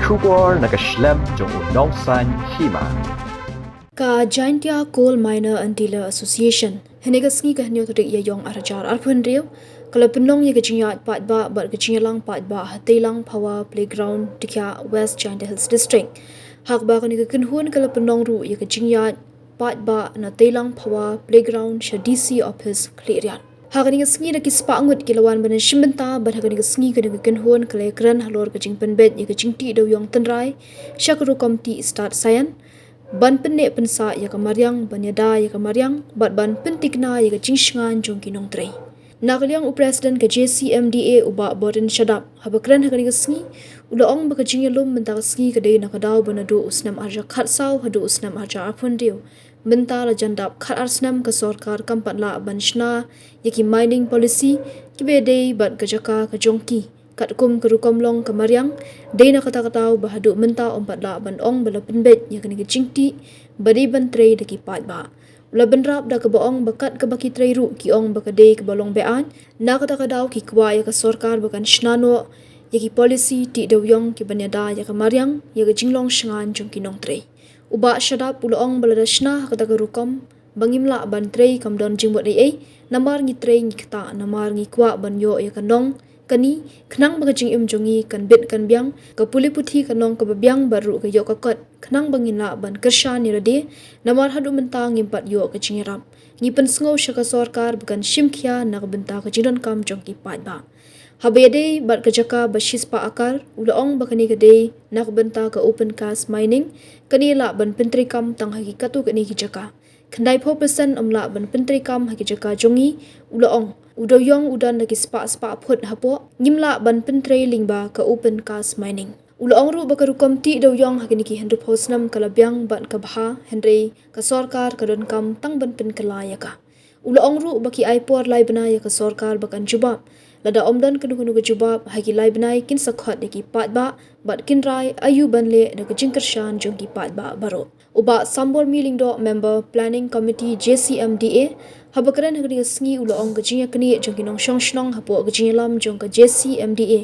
Shubor nakaslem jong unong san Hima. Ka Jcmda Coal Miner and Dealer Association Henegasngi ka hanyo tudik yayong arajar arpun riu kala penong ye gajinga pat ba bar gajinga lang pat ba hatilang power playground tikya West Jcmda Hills District hak ba kani kenhun kala penong ru ye gajinga pat ba na telang power playground sha DC office clearian hagani gasngi na kispa angut kilawan banan shimbenta bar hagani gasngi kani kenhun kala kran halor gajing penbet ye gajingti Dewïong tenrai syakru komti start sayan ban penek pensa ya kamaryang banyada ya kamaryang ban pentikna ya jingngan jong kinong trei nakaliang president ke Jcmda uba boden shadap habakran hagani gasngi ulaong baka jingelum menta gasngi kadai nakadaw banado usnam arja khatsau hadu usnam arja apun dio menta la jandap khat arsnam ka Sorkar kampatla ban Shna yaki mining policy kibedei ban kajaka ka jongki kat kum kerukom long kamaryang dei na kata-katau bahadu menta ompat la ban ong bala penbet ya kani kecingti badi ban trei daki pat ba ula benrap da ke baong bakat ke baki trei ru ki ong bakadei ke balong bean na kata-katau ki kwa ya ke Sorkar bakan Shna no ya ki polisi ti Dewïong ki banyada ya kamaryang ya ke jinglong shangan jong kinong trei uba syadap ula ong bala Shna kata kerukom bangimla ban trei kamdon jingbot dei namar ngi trei ngi kata namar ngi kwa ban yo ya kanong kani kenang bagajing jongi kan bit kan biang ka puli puthi kanong ka babyang baru ka yo kakot kenang bangina ban kersha ni rade namar hadu mentang impat yo ka jingrap ngi pensngo syaka Sorkar bukan shimkhia na benta ka jinon kam jongki pat ba habede bat ka jaka bashis pa akar ulaong bakani kade na benta ka open cast mining kani la ban pentri kam tang hakikatu kani ki jaka khandai 4% amla ban pentri kam haki jaka jongi ulaong Dewïong udan lagi spa phut hapo ngimla ban pentrei lingba ka open cast mining ulaong ru baka rukom ti Dewïong hakini ki 100% kalabyang ban ka bha henry ka Sorkar ka don kam tang ban pen kalaya ka ulaong ru baki aipor lai Bnai ka Sorkar bakan Jubab lada omdan kenu ka Jubab hagi lai Bnai kin sakhot deki pat ba bat kin rai ayu banle na ka jingkershan jongki pat ba baro uba sambor meeting do member planning committee Jcmda habakran hagri sngi ulaong gajinga kani jongki nong shongshnong hapo gajinga lam jong ka Jcmda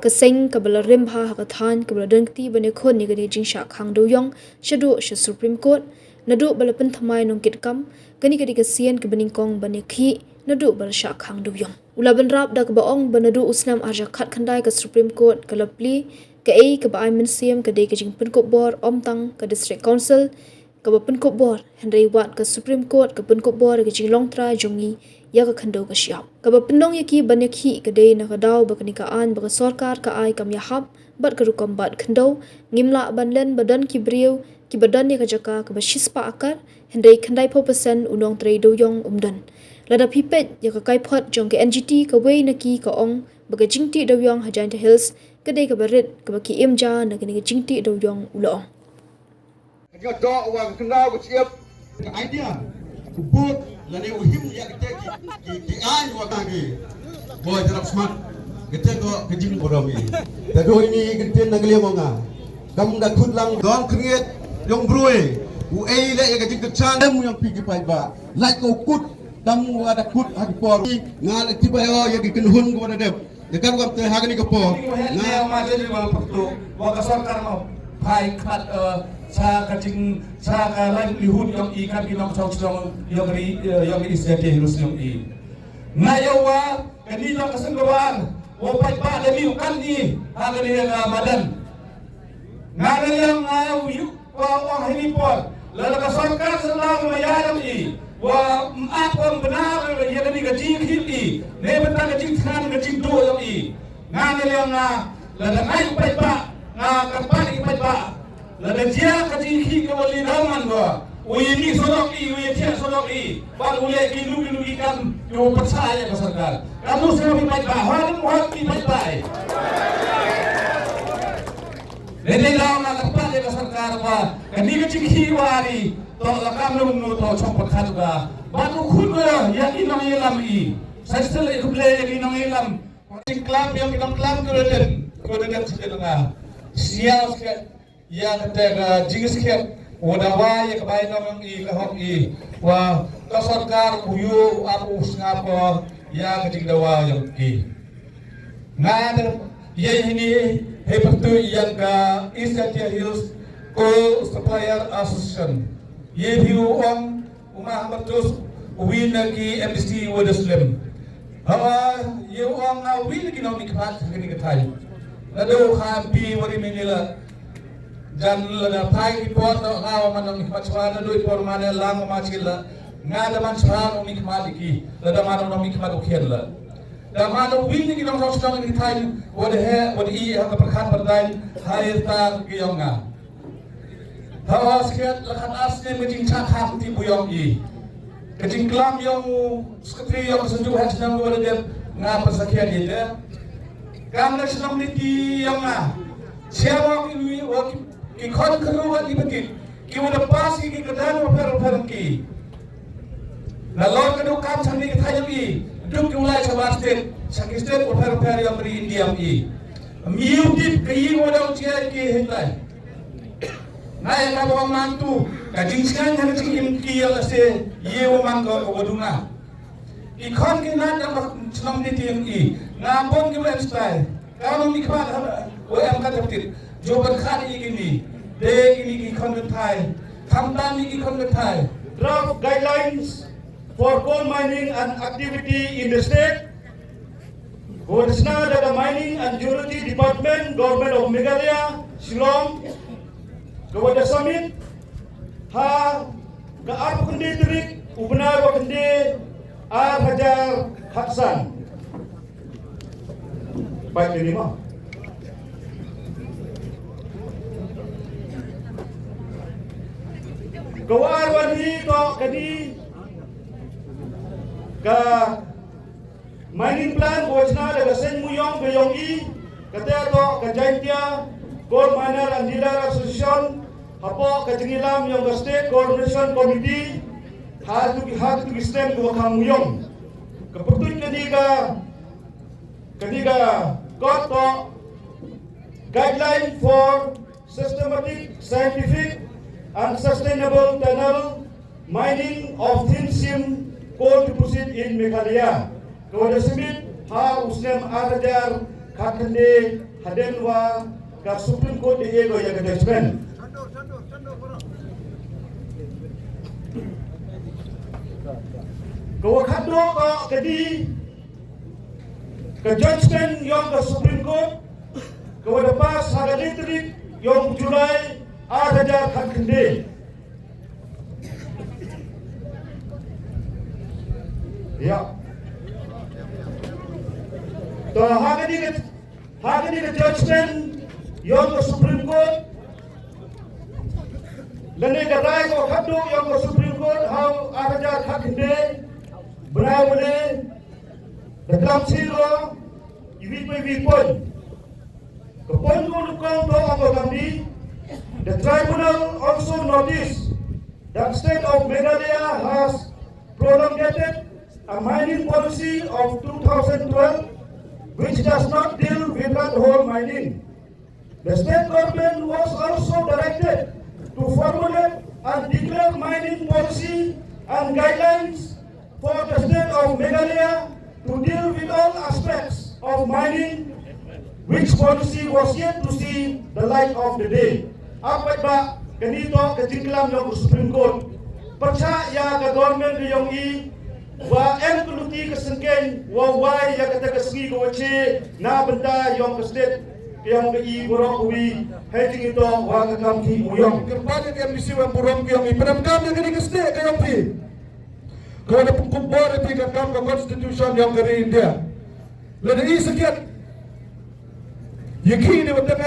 ka seng ka bala rimha ka than ka bala dengti bane khon ni gani jingsha khang Dewïong shadu sha Supreme Court nadu bala pen thamai nong kitkam kani kadi ka sien ka beningkong bane khi nadu bala sha khang Dewïong ula benrap da ka baong banadu usnam arja khat khandai ka Supreme Court ka lapli ka ei ka baai mensiam ka dei ka jing penkop bor omtang ka district council ka ba penkop bor henry wat ka Supreme Court ka penkop bor ka jing long tra jongi ya ka khando ka siap ka ba penong yaki banekhi ka dei na ka daw ba ka nikaan ba ka Sorkar ka ai kam yahap bat ka rukom bat khando ngimla banlen badan ki briu ki badan ni ka jaka ka ba shispa akar henry khandai 4% unong trei Dewïong umdan lada pipet ya ka kai phot jong ke NGT ka wei na ki ka ong ba ka jingti Dewïong Jcmda Hills kadai ka barit ka ba ki imja na kini ka jingti Dewïong ulaong Dia dok wang kenal ku siap idea kubut lani uhim ya kita ki an wa kagi boy terap smart kita ko kejing bodomi tapi ini kita nagli monga kam da khudlang dong kriet yong broi u ei le ya kejing kecang mu yang pigi pai ba like ko kut dam ada kut hadi por ngal tiba yo ya kenhun ko da dem de kan ko te hagani ko por na ma jadi wal pakto wa ka Sorkar mo pai khat sa kajing sa ka lain lihun yang i kan kinong chong yang isjati hilus yang i na yawa kani lo kasenggawan wa pai pa le liu kan i agani nga madan ngana yang yu wa hini por la ka Sorkar selang mayadam i wa apong benar ya kani kajing hili ne benta kajing khan kajing do yang i ngana yang la ngai pai pa nga kampani pai pa lada dia kajing hi ke wali raman go uyini sodok i uyitia sodok i bal ule gilu ikan yo percaya ke Sorkar kamu semua pai pa harum pi pai pai nene law na kampani ke Sorkar wa kani kajing hi wari to lakam nu to chopot khat ga batu khun ya inang ilam i sastel ik ble ya inang ilam sing klam yang inang klam ko den sedanga sial ya kata jingis ke wadawa ya kebaik nong i lahok i wa ka Sorkar uyu aku ngapa ya ke Jingdawa yang i ngada ya ini Hey pertu yang ka East Asia Hills Coal Supplier Association. Ye Dewïong umah bertus win lagi amnesty Muslim. Hawa ye orang win lagi nak nikmat kini ketai. Lalu hampi wari menila jan lana pai report ngawa manang nikmat swana do report mana lang macila ngada man swana nikmat lagi. Lada mana nikmat ukhian la. Dan mana win lagi nak sosok ini ketai wada i hak perkan berdai hai ta Dewïong. Hawa sekian lekat asli menjing cakap di Dewïong i. Kecing kelam yang sekretari yang sentuh hati senang kepada dia ngapa sekian dia. Kamu nak senang di yang siapa ki kon keruat di betul. Ki udah pas ki kedan apa ki. Lalu kedua kamu sendiri kita yang i. Duk mulai coba state, sakit state apa yang beri India i. Miutip ki udah ujian ki hentai. Nah yang kau orang mantu, kajing sekarang yang kajing imki yang se, ye orang kau waduna. Ikon kena dapat senang di TMI, ngapon kita style. Kalau nikmat, orang kata betul. Jubab kali ini, dek ini ikon betai, tamdan ini ikon betai. Draft guidelines for coal mining and activity in the state. Shna the Mining and Geology Department, Government of Meghalaya, Shillong. Kepada summit ha gaar kendi terik ubna wa kendi hajar haksan baik ini mah kawar wani to kadi ka mining plan Shna daga sen muyong Dewïong kata to ka Jcmda Coal Miner and Dealer Association hapo kajengilam yang state coordination committee hatu system dua kamuyong keputusan ketiga koto guideline for systematic scientific and sustainable tunnel mining of thin seam coal deposit in Meghalaya kepada semit usnem arajar kakande hadenwa ka Supreme Court Dewïong yang judgment. Kau kado kau kadi ke judgment yang ke Supreme Court kau lepas harga listrik yang Julai ada hak kende. Ya. Toh harga ni ke judgment yang ke Supreme Court lene garai ko khadu yang ke Supreme Court how araja khakinde brawle the council iwi point ko point ko ko to the tribunal also noticed that state of Meghalaya has promulgated a mining policy of 2012 which does not deal with that whole mining. The state government was also directed to formulate and declare mining policy and guidelines for the state of Meghalaya to deal with all aspects of mining, which policy was yet to see the light of the day. Apa ba ganito kajinglam ng Supreme Court? Percaya ya ka government Dewïong wa kuluti kasengken wa wai ya kata kasegi ko wache na benda yang ke state yang ke borokwi hejing itu wa ka kamki muyong Kepada yang disiwan burom yang penamkam yang kini kesde kayong pi. Kau ada pengkumpul di kam ke konstitusi yang kini India. Lalu sekian. Yakini betul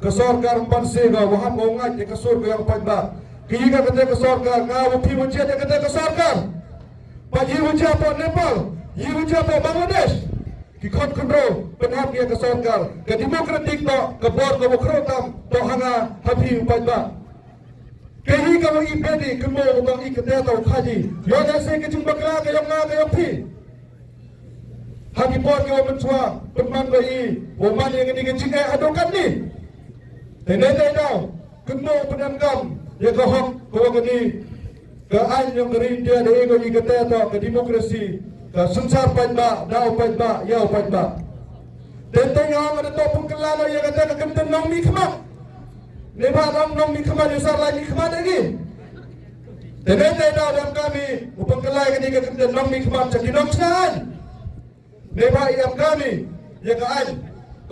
ke Sorkar pansega waham ngat ke Sorkar yang pada. Kini kata ke Sorkar kau pi wujud kata ke Sorkar. Pagi wujud apa Nepal, wujud apa Bangladesh. Kikot kontrol penhap dia ke Sorkar ke demokratik to ke bor ke bokrotam to hanga hapi pada kehi ka wangi pedi kemo bang ikete to khaji yo jase ke jumbakla ke yang pi hapi bor ke mentua penman bai woman yang ni ke jinga adokan ni tenai tau kemo penangkam ya ke hok ko ni ke an yang gerindia de ego ikete to ke demokrasi ka sensar pada dau pada ya pada tengok ada tu pun kelana yang kata kekemten nong mi kemak. Nebak nong mi kemak ni usah lagi kemak lagi. Tenete dah dalam kami upang kelai ketika kekemten nong mi kemak cakap nong senahan. Nebak yang kami ya kaan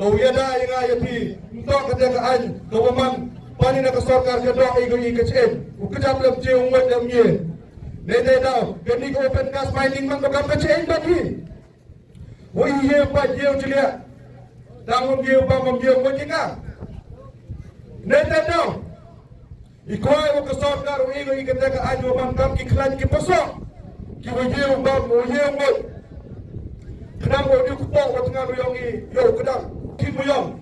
kau ya dah yang ayat pi untuk kata kaan kau memang pani nak Sorkar ke dok igu Jcmda ukejap lem cium wet lem ye. Nete dah ketika open cast mining mang kau Jcmda ni. Wo ye pat ye celia. Tanggung dia bang dia pun jengah. Nete dah. Ikuai wo ke Sorkar igu kata kaan wo mangkam ki klan ki posok. Ki wo ye bang wo ye wo. Kenapa dia kupak wa tengah ruyong ni? Yo kedang Dewïong.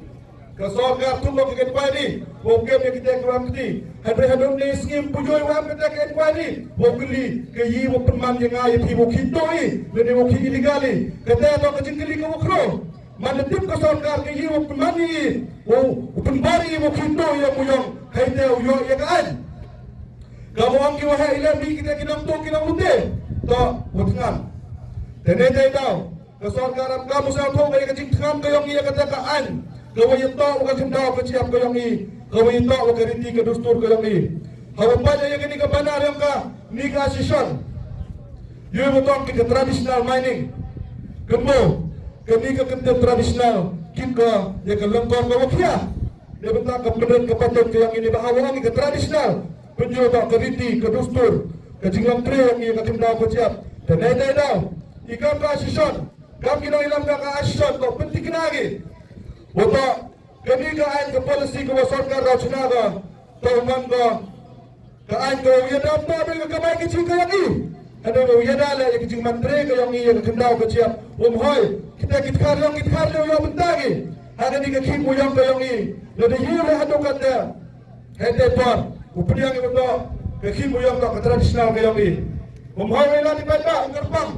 Ke Sorkar tu mau ke depan ni. Mungkin dia kita keluar mesti. Hadai ni skim pujoi wa kita ke depan ni. Mungkin ke yi wo peman yang ayat hi wo kito ni. Lene wo ki illegal ni. Kata atau ke jingkeli ke wo kro. Mana tim ke Sorkar ke yi wo peman ni. Wo penbari wo kito yang muyong. Hai teu yo ya kan. Kamu angki wa hai ilam ni kita kinam tu kinam mute. To wo tengah. Tenete tau. Ke Sorkar kamu sa thong ke jing tham ke yong ni kata kaan. Kau yang tahu bukan Jingdawa keciap kau yang ni. Kau yang tahu bukan rinti ke dustur kau yang ni. Hawa pada yang ini ke benar yang ka ni ke asison. You betul ke traditional mining. Kembo ke ni ke kente traditional kita ya ke lengkap kau kia. Dia betul ke benar ke patut ke yang ini bahawa ni ke traditional. Penjual ke rinti ke dustur ke jinglang tri yang ni ke Jingdawa keciap. Dan ada dah. Ikan ke asison. Kami nak hilang ke asison kau penting kena lagi. Wata kami kaan ke polisi ke Sorkar dah Shna ka tahuman ka kaan ke ya dah apa ke kamai ke cing yang ni ada ya dah le ke cing mantre ke yang ni ke kendau ke siap hoi kita khar yang bentagi ada ni ke kim yang ke yang ni le ye le adu kata hete par upriang ke beto ke kim yang ka tradisional ke yang ni hoi la di bata gerbang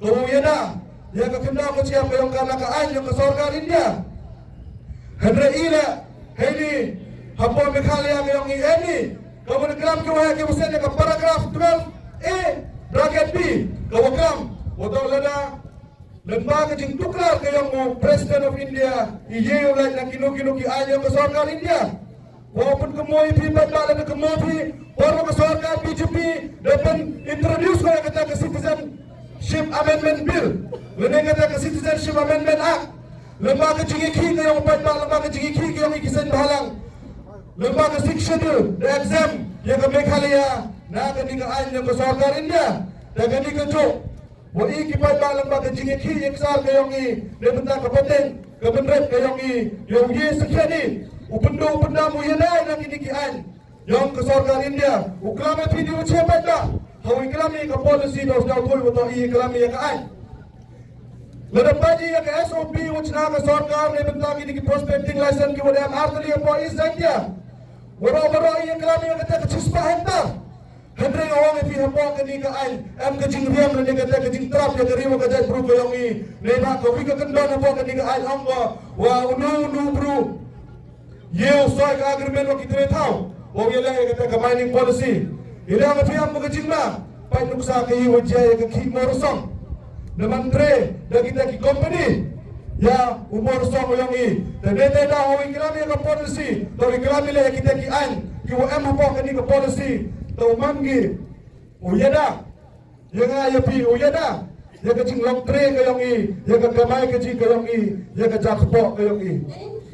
to ya dah ya ke kendau ke siap ke yang kana kaan yang ke Sorkar India. Hendra ila heli hampa mekhalia yang ini kamu kelam ke wahai ke musen ke paragraf 12A bracket B kamu kelam wato lada lembaga jing tukar ke yang President of India iye ulai nak kino ki ayo ke Sorkar India walaupun kemoi pi badal ke kemoi pi baru ke Sorkar BJP dapat introduce ke kata ke Citizenship Amendment Bill lene kata ke Citizenship Amendment Act. Lembaga jingiki ke yang upat lembaga jingiki ke yang ikisan bahalang. Lembaga schedule the exam yang ke Meghalaya na ke ni ke an yang ke Sorkar India. Dan ke ni ke jok. Wa ikipat lembaga jingiki yang kesal ke yang ni dia bentak ke paten ke benret ke yang ni yang ye sekian ni. Upenda mu ye nai nak ni ke an yang ke Sorkar India. Uklama video cepat dah. Hawi kelami ke polisi dah sudah tol betul i kelami ke an. Ledapaji yang ke SOP Shna ke Sorkar ne bentak ini ke prospecting license ke wadam arteri apa izannya. Wara yang kelami yang kata ke cispa henta. Hendra orang yang pihak apa ke ni ke an am ke Jingdawa ne kata ke Jingtrap ya keriwa ke jat bro ke yang ni. Ne nak ke wi ke kendon apa ke ni ke an amba. Wa unu bro. Ye usai ke agreement wa kita tahu. Wa ye lah kata ke mining policy. Ila ke pihak ke Jingdawa. Pai nuksa ke wajah ke kimorosong. Demantre dan kita ki company ya umur song yang ni dan dia dah orang kelami ke polisi dari kelami le kita ki an ki WM apa ke ni ke polisi tau mangi uyada yang ayo pi uyada ya ke jinglong tre ke yang ni ya ke kamai ke ji ke yang ni ya ke jakpo ke yang ni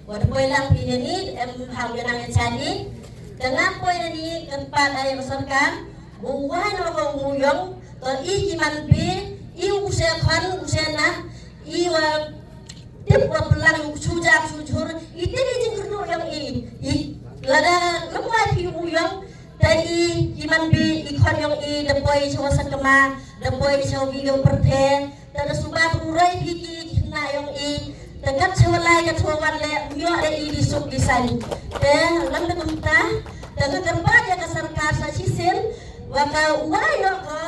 wad poy lang pi ni ham yang chani dengan poy ni tempat ayo Sorkar buwan ko nguyong to iki man pi iu usia kan usia na iwa tiap pelang sujak sujur itu dia jengkerno yang i lada lemah iu yang tadi iman bi ikon yang i depoi sawa sakema depoi sawa video perthe dan subah rurai biki na yang i tegat sewalai kat sawan le myo i disuk disan dan lam temta dan tempat ya ke Sorkar sa sisil waka wayo ko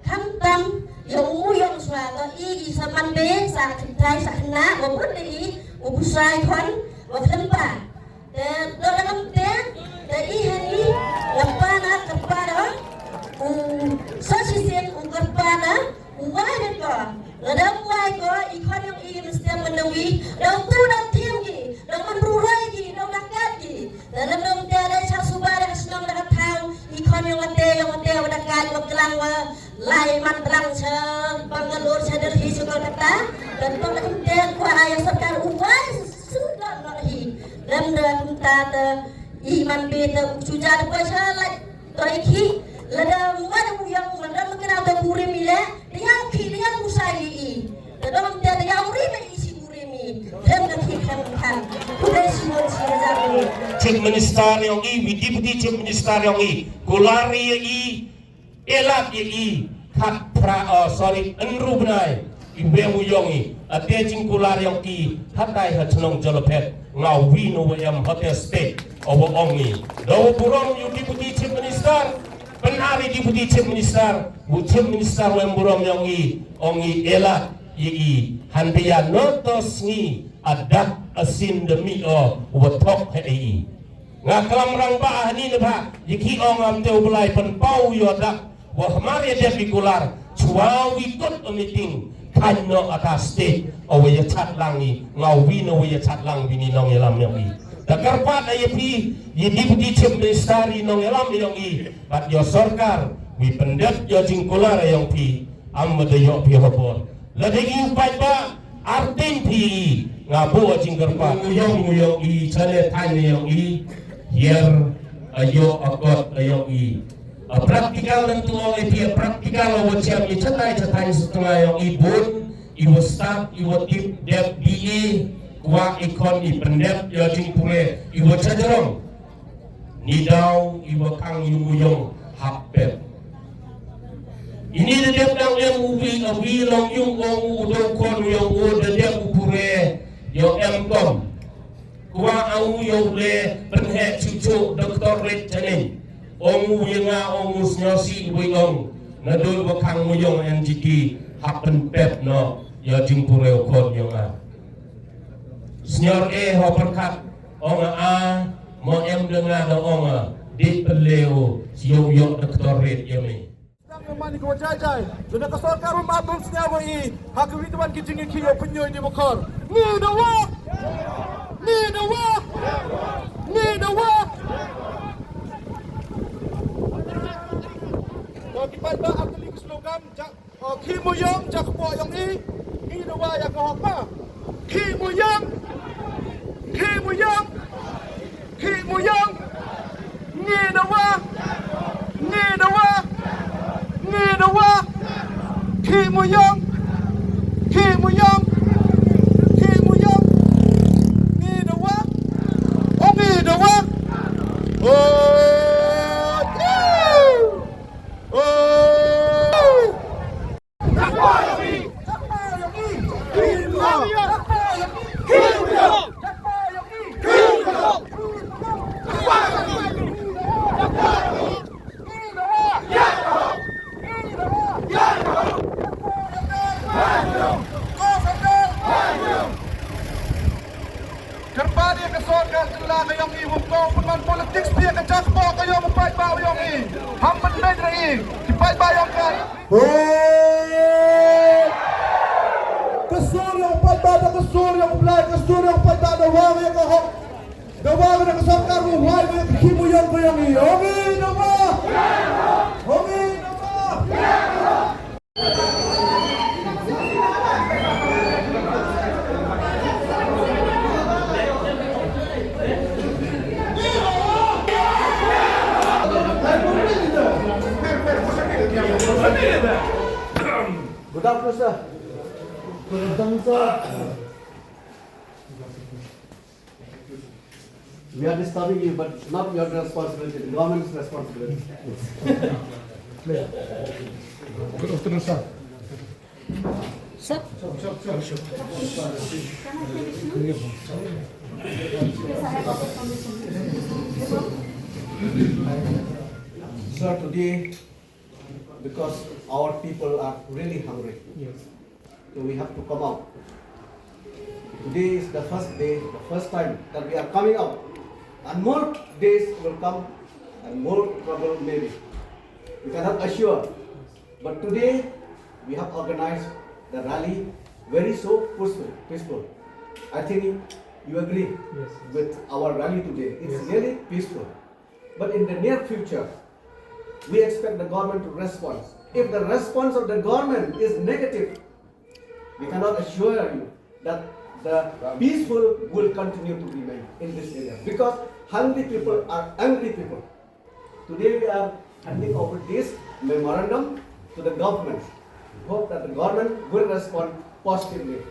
kamtam yang umuyong suatu igi saman be sa kintai sa Shna wabun di ubusai kon wablempa dan dalam tem dari hari lampana kepada sosial kepada uang itu dalam uang itu ikon yang igi mesti menawi dan tu lai man terang se Bangalore se Delhi se Kolkata dan kemudian kuasa Sorkar uai sudah nahi dan kita iman beta sujar kuasa lai toiki lada mana yang mana mungkin ada kurim ile dia kini usai dalam tiada yang urim isi urimi dengan hikam kan kuda semua siapa Chief Minister yang Deputy Chief Minister yang Kulari Elak kat Enru Bnai Bnai ate jing Kulari yang hatai hatnong jalopet ngau wino wayam hotel state over ongi daw burong yung Deputy Chief Minister penari Deputy Chief Minister Chief Minister wayam burong yang ongi Elak handian notos ni adak asin demi watok hei ngaklam rang ba ni ne ba yiki ongam te ulai pen pau yodak wa hamari dia pikular chuawi kot meeting kanno atas state awaya chat langi ngawi no waya chat lang bini nong elam yogi dakar pat ayepi Deputy Chief Minister nong elam yogi bat yo Sorkar wi pendet yo jingkular yang pi amade yo pi hobor ladegi upai ba artin pi ngabu jinggar pa nguyong chale tanya yang here ayo akot ayo praktikal tentu dia praktikal wajib cetai setengah yang ibun iwo staff iwo tip dep DA kuak ikon pendep ya jingpure iwo cajerong nidau iwo kang yung hapep ini dedep dang yang ubi long yung udong kon yung dedep upure yo emkom kuwa au yo le penhe cucu doktor red janin ongu yenga ongu snyosi Dewïong nadul bakang muyong NGT happen pep no ya jingpure kon yonga snyor ho perkat onga mo em denga no onga di peleo yo doktor red yemi Mani ko jajai, lena ka Sorkar matum senyawa hak widuan kijingi kiyo penyoy di mokor. Ni dawa. Kalau kita ba ang slogan, Kimuyong jak po yung ni dawa ya ko pa. Kimuyong. Ni dawa. Kimuyong. Ni dawa. Kerbali ke Sorkar jelah kayong hukum penan politik dia ke jakpo kayo mapai baw yung hampan medre dipai bayong kan kesur yang pada kesur yang belai kesur yang pada dawang yang kahok dawang ke Sorkar ruhai ke Kimuyong kayong ogi nama Good afternoon, sir. Good afternoon, sir. We are disturbing you, but not your responsibility. The government's responsibility. Good afternoon, sir. Sir, today, because our people are really hungry, so we have to come out. Today is the first day, the first time that we are coming out, and more days will come, and more trouble maybe. We cannot assure, but today we have organized the rally very so peaceful. I think you agree with our rally today. It's really peaceful. But in the near future, we expect the government to respond If the response of the government is negative, we cannot assure you that the peaceful will continue to remain in this area, because hungry people are angry people. Today we are handing over this memorandum to the government. Hope that the government will respond positively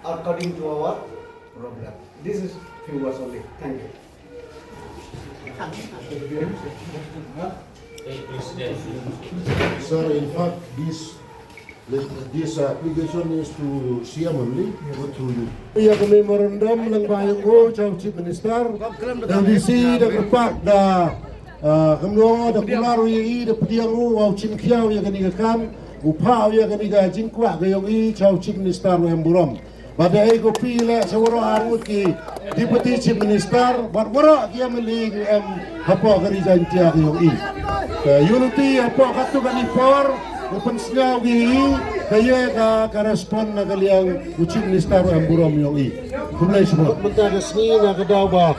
according to our program. This is few words only. Thank you. Sir, in fact, this application is to CM only, not to you. Ya memorandum ng bayang ko, Chief Minister, dan disi da kerpak da kamno da kularo yi da pediang au chin kiao ya kani kam upao ya kani ga jingkwa ga yong i Chief Minister ng Burom. Pada ego pila sawaro arut ki Deputy Chief Minister barbara kia meli hapo gari jantia ga yong i. Unity hapo katu kani for open snow gi kaya ka respond na kaliang Chief Minister ng Burom yong i. Kumlay semua. Mentah kesni na kadawa.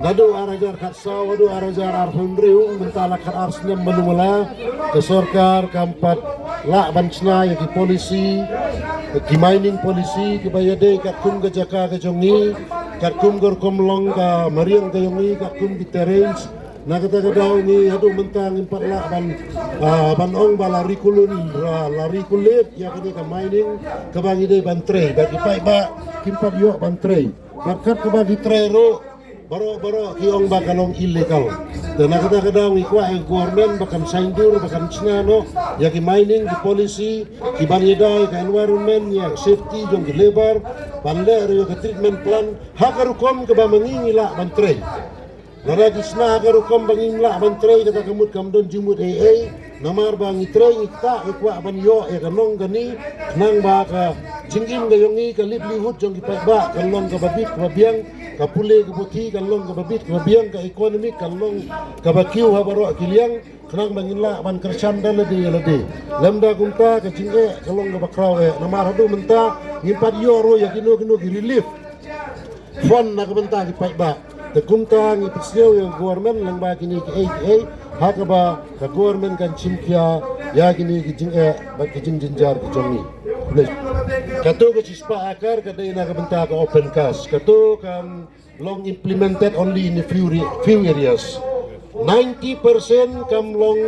Nado arajar katsaw, nado arajar arhundriu, mentala kat arsnem menumala ke Sorkar kampat la bansna yang ki polisi, ki mining polisi, ki bayade kat kum ke jaka ke jongi, kat kum gor komlong ka mariang ke jongi, kat kum ki terrains. Na kata daw ni adu mentang impat la ban ong ba lari kulit ya kini ka mining ke bagi de bantre bagi pai ba kimpat yo bantre bakat ke bagi trero baro ki ong ba kalong illegal dan na kata daw ni kwa government bakam saindur bakam Shna no ya ki mining ki polisi ki bagi dai ka environment ya safety jong ki labor banle yo ka treatment plan hakarukom ke ba mangingila bantre. Nara Shna agar hukum bangin lah bantrei kata kemud kamdon jumud namar bang itrei ikta ikwa ban yo kanong gani nang ba ka Jingdawa yongi ka livelihood jong ki ba kalong ka babit ka biang ka pule ka buti kalong ka babit ka biang ka economic kalong ka bakiu ha baro kiliang kanang bangin lah ban kersan lade lamda kumta ka jinge kalong ka bakraw namar hadu menta ngimpat yo ro yakino ki relief fon na ka benta ki ba Tekumta ngi pisau yang government lang ba kini ki haka ba ka government kan chimkia ya kini ki jinjar ki jongi. Kato ka chispa akar ka dai na ka benta ka open cast. Kato kan long implemented only in a few areas. 90% kam long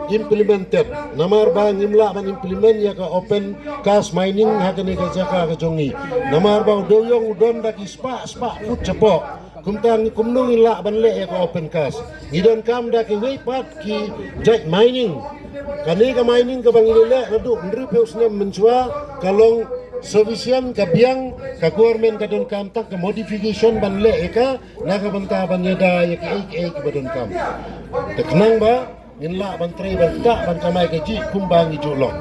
implemented. Namar ba ngimla ban implement ya ka open cast mining haka ni ka jaka ka jongi. Namar ba Dewïong udon da ki spa food cepo. Kumtang kumnung ila banle ya ka open cast. Ngidon kam da ki weipat ki jet mining. Kani ka mining ka bangilele nadu ndri peus nem menjua kalong sufficient ka biang ka government ka don kam tak ka modification banle ka na ka banta banyada ya ki badon kam. Teknang ba nginla bantre banta ban kamai ka ji kumbang ijulong.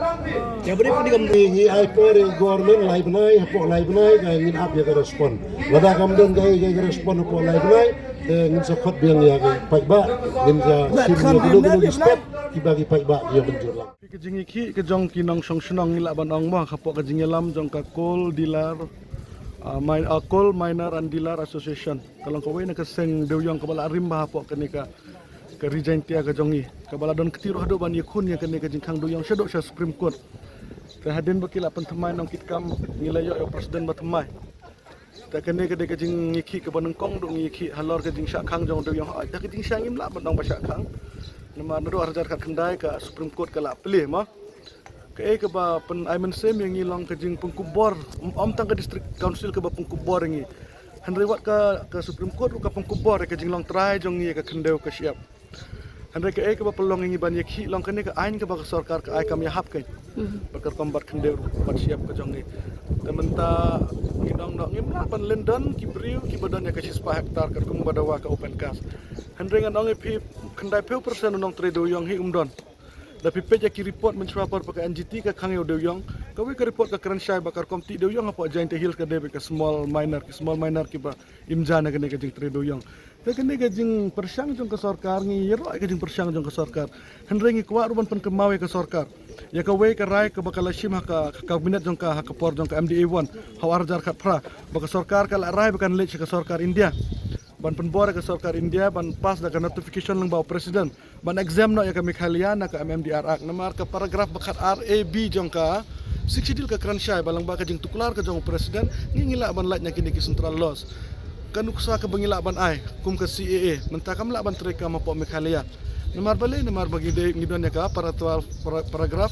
Ya beri pun ni ai pere government lai Bnai hapo lai Bnai ka ngin ap ya ka respond. Wada kam don ka respond hapo lai Bnai ngin sakot biang ya ka pai ba ngin ka sim yo gulo step ki bagi pai ba ya benjurlang. Ke jingi ki ke jong kinong song senong ngila ban ong ba hapo ka jingelam jong ka coal dealer coal miner and dealer association. Kalau kau ini keseng Dewïong kepala rimba hapo kenika ke Jcmda ke jongi kepala don ketiru hadu ban yakun ya kenika jingkang Dewïong shadok sha Supreme Court. Terhadin bakila pentemai nong kitkam nilayo yo presiden batemai. Tak kene ke dek jing ngiki ke banengkong dong ngiki Halor ke jing syakang jong Dewïong ha tak jing syangim la ban dong ba syakang. Nama nado arjar kat kendai ke Supreme Court ke la pelih mah. Ke ba pen Aiman Sem yang ngilang ke jing pengkubor tang ke district council ke ba pengkubor ngi. Handai wat ke Supreme Court ke pengkubor ke jing long try jong ngi ke kendau ke siap. Handai ke ba pelong ngi ban yaki long kene ke ain ke ba Sorkar ke ai kam yahap ke. Bakar kombat kendau bat siap ke jong ngi. Tementa ngidong dong ngimla ban London ki briu ki badan ya ke 6 hektar ke kum badawa ke open cast. Handai ngan ong pi kendai peu persen nong tre Dewïong hi umdon. Tapi pej ki report mencuapar pakai NGT ke kangyo Dewïong. Kawi ke report ke Kerensyai bakar komti Dewïong apa Jcmda Hills ke debe ke small miner ki ba imjana ke jing tre Dewïong. Tak kene ke jing persyang jong ke Sorkar ngi yero ke jing persyang jong ke Sorkar. Hendreng ngi kwa ruban pen kemawe ke Sorkar. Ya ka we ke rai ke bakal shim ka kabinet jong ka por jong ke MDA1 hawar jar kat pra baka Sorkar ka rai bukan lech ke Sorkar India. ban penbor ke Sorkar India ban pas da notification lang bawa presiden ban exam no ya kami kalian na ke MMDR ak namar ke paragraf bakat RAB jongka siksidil ke kransyai balang ba ka jing tukular ke jong presiden ngingila ban latnya kini ki central laws kan uksa ke bangila ban ai kum ke CAA mentakam la ban treka mapo mekalia namar bale namar bagi de ngidon ya ka paragraf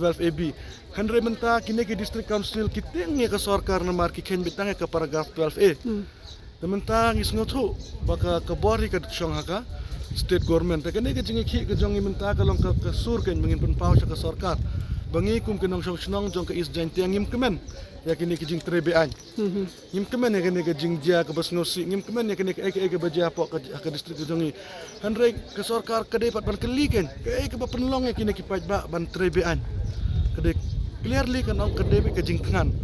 12AB Henry menta kini ke district council kiteng ya ke Sorkar namar ki ken bitang ya ke paragraf 12A Tementang is ngotu baka kabori ka syong haka state government ta kene ke jingi ki ke jong imenta ka long ka sur ken mengin pen pau ka Sorkar bangi kum ke nong syong snong jong ka is jain tiang ngim kemen ya kene ke jing trebe an ngim kemen ya kene ke jing dia ka bas ngosi ngim kemen ya kene ke baja po ka district jongi handre ke Sorkar ka depat ban keliken ke ba penlong ya kene ki paj ba ban trebe an ke clearly kan ong kedebe ke jingtangan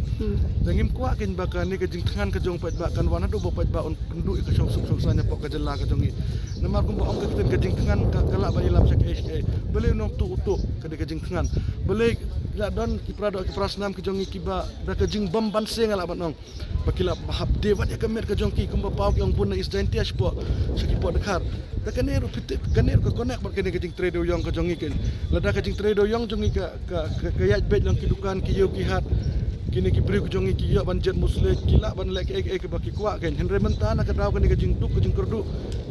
dangim kwa kin baka ni ke jingtangan ke jong paj ba kan wana do paj ba on pendu ke song sanya pok ke jela ke jongi namar kum ba ong ke jingtangan ka kala ba ilam sak bele nong tu ke jingtangan bele la don ki prado ki prasnam ke jongi ki ba da ke jing bam ban seng ala banong bakila bahap devat ya kemer ke jongki kum ba pau ki ong bun is dentias po saki po dekar da kaneru pitik kaneru ke konek bar kene ke jing trade Dewïong ke jongi ken lada ke jing trade Dewïong jongi ka yat bet lang kidukan ki yo ki hat kini ki bri ke jongi ki yo ban jet musle ki la ban lek ke baki kwa ken henre mentana ka daw kene ke jing duk ke jing kerdu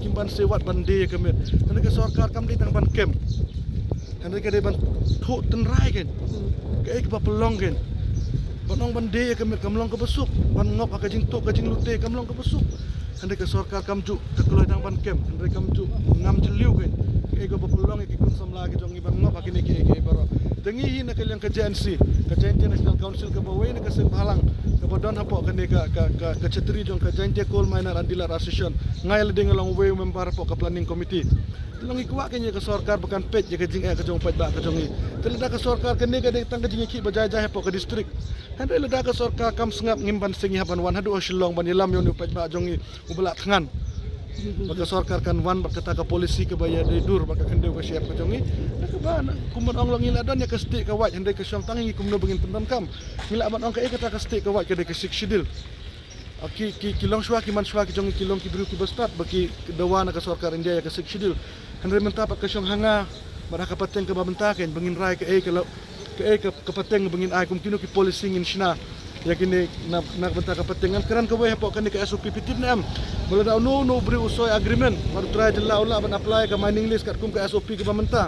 kim ban sewat ban de ke mer henre ke Sorkar kam di tang ban kem henre ke de ban thu tenrai ken ke ba pelong ken banong ban de ke mer kamlong ke besuk ban ngop ka jing tok ke jing lute kamlong ke besuk henre ke Sorkar kam ju ke keloi tang ban kem henre kam ju ngam jeliu ken ke go pelong ke kun samla ke jongi ban ngop kini ke baro tengi hi nak yang ke JNC ke JNT National Council ke bawe nak ke Halang ke bodon hapok ke ke cetri jong ke JNT Coal Miner and Dealer Association ngai le ding long we member hapok ke planning committee telong ikwa ke ke Sorkar bukan pet je ke jing ke jong paj ba ke jongi telada ke Sorkar ke ne ke tang ke jing ki bajai hapok ke district henre leda ke Sorkar kam sengap ngimban sengi haban wan hadu shilong ban ilam yon paj ba jongi ubelak tangan baka Sorkar kan wan baka taka polisi ke baya de dur baka kendeu ke siap ke jongi ke ban kumun ong long ila don ya ke stik ke wat henre ke syong tangi kumno bengin pendam kam ila ban ong ke taka stik ke wat ke de ke siksidil ki long shwa ki man shwa ki jongi ki long ki bru ki bastat baki dawana ke Sorkar India ya ke siksidil henre mentapat ke syong hanga baraka pateng ke babentaken bengin rai ke pateng bengin ai kum kino ki polisi ngin Shna ya kini nak bentak kepentingan keran kau boleh hapok kan ke SOP pitip ni am boleh dah no beri usoi agreement baru try jelah ulah ban apply ke mining list kat kum ke SOP ke bamenta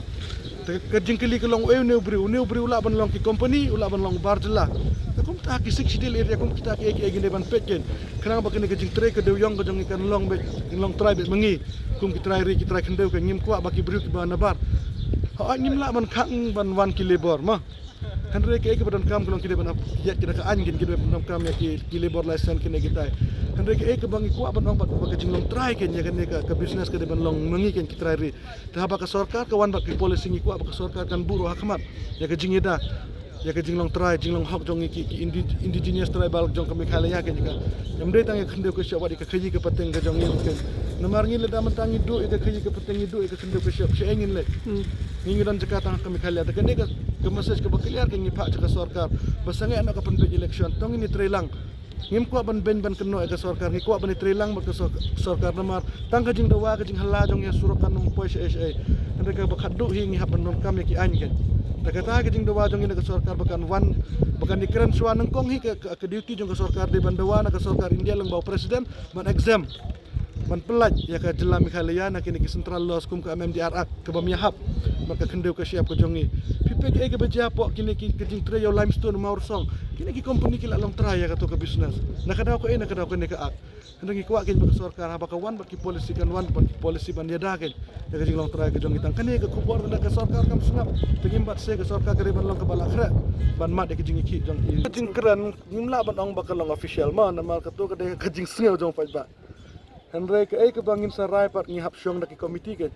ke jingkeli ke long ne beri ulah ban long ki company ulah ban long bar jelah kum tak ki siksidil area kum kita ki gini ban petken kenang ba kini ke jing tre ke Dewïong ke jong ikan long try bet mengi kum ki try kendeu ke ngim kuak baki beri ke ban nabar ha ngim la ban khang ban wan ki labor mah henre ke badan kam kelong kide ban yat kida ka angin kide ban kam ya ki labor license kine kita henre ke bangi kuat ban ong bat ke jinglong try ken ya kan ke business ke ban long mengi ken ki try ri ta ba ka Sorkar ke wan bat ki polisi ngi kuat ba ka Sorkar kan buru hakmat ya ke Jingdawa ya ke jinglong try jinglong hok jong ki indigenous tribal jong ke Mekhalaya ken ka Jcmda tang ke kendeu ke syawat ke khaji ke pateng ke jong ken namar ngi le da mentangi du ke khaji ke pateng du ke kendeu ke syap engin le ngi dan jakatang ke Mekhalaya ta ken ke message ke bakiliar ke ngipak ke Sorkar basangai anak ke penpej election tong ini trelang ngim kuat ban keno ke Sorkar ngi kuat ban trelang ke Sorkar namar tang ke Jingdawa ke jing hala jong ya surakan num poi se mereka bakaduk hingi haban non kam ki anjen ta kata ke Jingdawa jong ke Sorkar bakan dikeren suan nengkong hi ke duty jong ke Sorkar di Bandawa ke Sorkar India lang bawa presiden ban exam ban pelaj ya ke jela Mekhalaya nak kini ke central laws kum ke MMDR ak ke bamiahap maka kendeu ke siap ke jongi PPK ke beja pok kini ke jing tre yo limestone maur song kini ki company ki long try ya ke business nak ada ko nak ada ko ne ke ak hendak kuat ken ke Sorkar ha baka wan baki polisi kan wan polisi ban dia dah ken ya ke jing long try ke jongi tang kini ke kubor ke Sorkar kam sengap tengimbat se ke Sorkar ke ban long ke balak khra ban mat de ke jing ki jongi jing keran ngimla ban ong baka long official ma namal ke tu ke jing sengau jong pai ba henre ke bangin sarai pat ngi hap syong dak komiti ke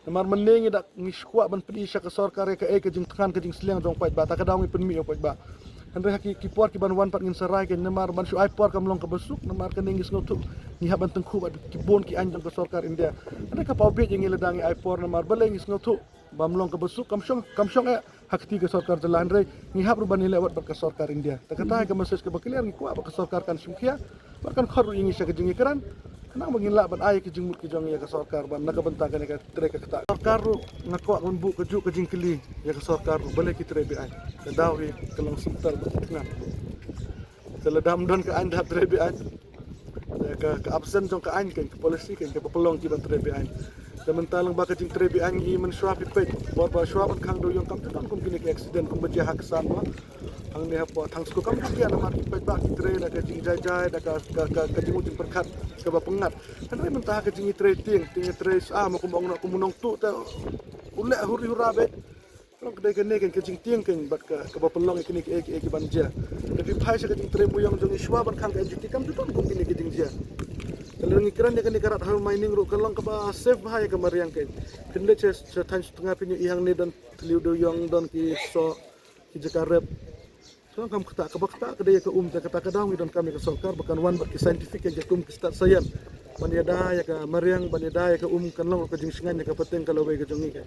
namar menengi dak ngi squat ban pedi sya ke Sorkar ke jing tangan ke jing sliang jong pai ba ta ka daw ngi penmi pai ba henre ki por ki ban wan pat ngin sarai ke namar ban su ai por kam long ke besuk namar ke ngi ngotu ngi hap ban tengku bat ki bon ki anjong ke Sorkar India henre ka pau be ngi ledangi ai por namar bale ngi ngotu bam long ke besuk kam syong hakti ke Sorkar jalan re ngi hap ruban ni lewat ke Sorkar India ta kata ke message ke bakiliar ngi kuat ke Sorkar kan sumkhia bahkan kharu ngi sya ke jing keran Kenang mengilak ban ai ke jingmut ke jong ya ke Sorkar ban nak bentang kan ka tre ka kata. Sorkar ru ngako ban bu ke juk ke jingkeli ya ke Sorkar ru balik ki tre bi ai. Ke dawi ke lang sebentar betengah. Seledam don ke anda tre bi ai. Ke absen jong ke an ke polisi ke pelong ki ban tre bi ai. Sementara lang baka jing tre bi ai i men swap pek. Bor ba swap kan do yong kam tu kum kini ke accident kum beja hak san ma. Ang ni apa thang sko kam ki ana mati pek ba ki tre da ke jing jai jai da ka jing utin perkat ke ba pengat. Kan re mentah ke jing tre ting tre sa ma kum ong kum nong tu ta ulek huri hurabe. Kalau kedai kene kan ke jing ting kan bat ke ba pelong kini ke banja. Tapi pai sa ke jing tre muyong jong iswa ban kan ke jing kam tu kum kini ke jing ja. Kalau ngikiran dia kan ikarat hal mining ru kalau ke ba safe bahaya ke mariang ke. Kende se tan setengah pinyu ihang ni dan Dewïong dan ki so ki jakarep. So kam kata ke bakta ke dia ke kata kadang dan kami ke Sorkar bukan wan ber ki scientific yang ke start sayan. Baniada ya ke mariang baniada ya ke kan long ke jing singan ya ke peteng kalau we ke jongi ke.